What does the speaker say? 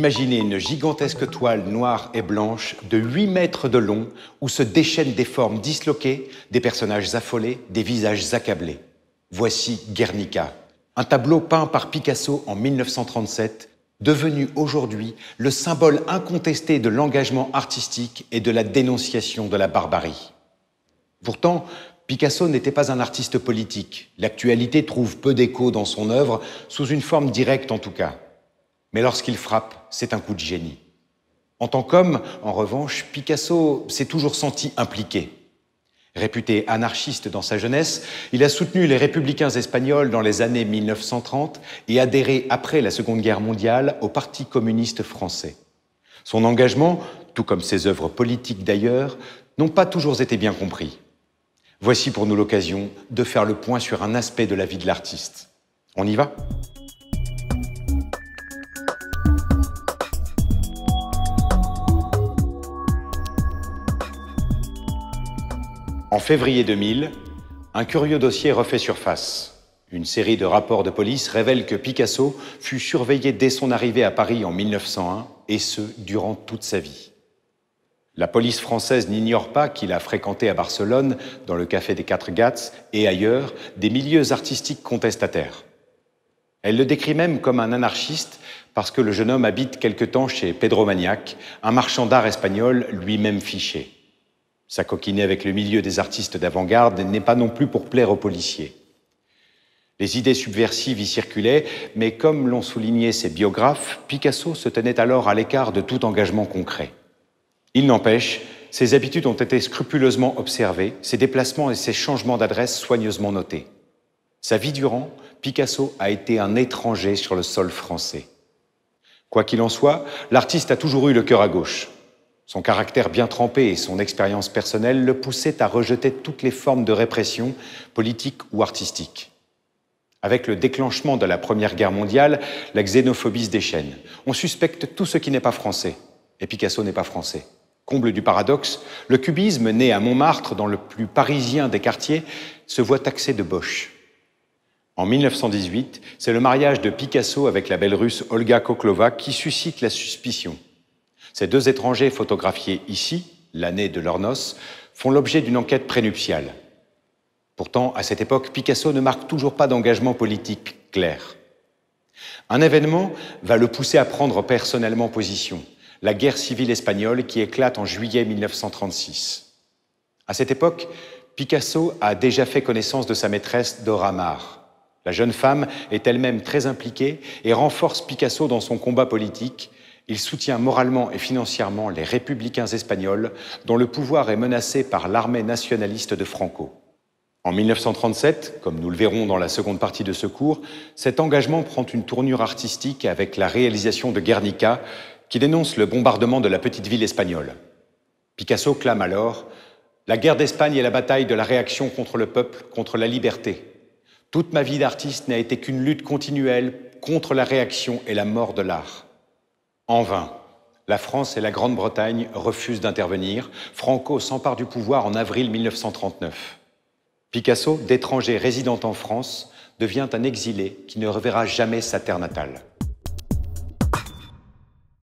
Imaginez une gigantesque toile noire et blanche de 8 mètres de long où se déchaînent des formes disloquées, des personnages affolés, des visages accablés. Voici Guernica, un tableau peint par Picasso en 1937, devenu aujourd'hui le symbole incontesté de l'engagement artistique et de la dénonciation de la barbarie. Pourtant, Picasso n'était pas un artiste politique. L'actualité trouve peu d'écho dans son œuvre, sous une forme directe en tout cas. Mais lorsqu'il frappe, c'est un coup de génie. En tant qu'homme, en revanche, Picasso s'est toujours senti impliqué. Réputé anarchiste dans sa jeunesse, il a soutenu les républicains espagnols dans les années 1930 et adhéré après la Seconde Guerre mondiale au Parti communiste français. Son engagement, tout comme ses œuvres politiques d'ailleurs, n'ont pas toujours été bien compris. Voici pour nous l'occasion de faire le point sur un aspect de la vie de l'artiste. On y va ? En février 2000, un curieux dossier refait surface. Une série de rapports de police révèle que Picasso fut surveillé dès son arrivée à Paris en 1901, et ce, durant toute sa vie. La police française n'ignore pas qu'il a fréquenté à Barcelone, dans le café des Quatre Gats et ailleurs, des milieux artistiques contestataires. Elle le décrit même comme un anarchiste parce que le jeune homme habite quelque temps chez Pedro Maniac, un marchand d'art espagnol lui-même fiché. S'acoquiner avec le milieu des artistes d'avant-garde n'est pas non plus pour plaire aux policiers. Les idées subversives y circulaient, mais comme l'ont souligné ses biographes, Picasso se tenait alors à l'écart de tout engagement concret. Il n'empêche, ses habitudes ont été scrupuleusement observées, ses déplacements et ses changements d'adresse soigneusement notés. Sa vie durant, Picasso a été un étranger sur le sol français. Quoi qu'il en soit, l'artiste a toujours eu le cœur à gauche. Son caractère bien trempé et son expérience personnelle le poussaient à rejeter toutes les formes de répression, politique ou artistique. Avec le déclenchement de la Première Guerre mondiale, la xénophobie se déchaîne. On suspecte tout ce qui n'est pas français. Et Picasso n'est pas français. Comble du paradoxe, le cubisme, né à Montmartre, dans le plus parisien des quartiers, se voit taxé de boche. En 1918, c'est le mariage de Picasso avec la belle russe Olga Koklova qui suscite la suspicion. Ces deux étrangers photographiés ici, l'année de leurs noces, font l'objet d'une enquête prénuptiale. Pourtant, à cette époque, Picasso ne marque toujours pas d'engagement politique clair. Un événement va le pousser à prendre personnellement position, la guerre civile espagnole qui éclate en juillet 1936. À cette époque, Picasso a déjà fait connaissance de sa maîtresse Dora Maar. La jeune femme est elle-même très impliquée et renforce Picasso dans son combat politique. Il soutient moralement et financièrement les républicains espagnols dont le pouvoir est menacé par l'armée nationaliste de Franco. En 1937, comme nous le verrons dans la seconde partie de ce cours, cet engagement prend une tournure artistique avec la réalisation de Guernica qui dénonce le bombardement de la petite ville espagnole. Picasso clame alors « La guerre d'Espagne est la bataille de la réaction contre le peuple, contre la liberté. Toute ma vie d'artiste n'a été qu'une lutte continuelle contre la réaction et la mort de l'art. » En vain, la France et la Grande-Bretagne refusent d'intervenir. Franco s'empare du pouvoir en avril 1939. Picasso, d'étranger résidant en France, devient un exilé qui ne reverra jamais sa terre natale.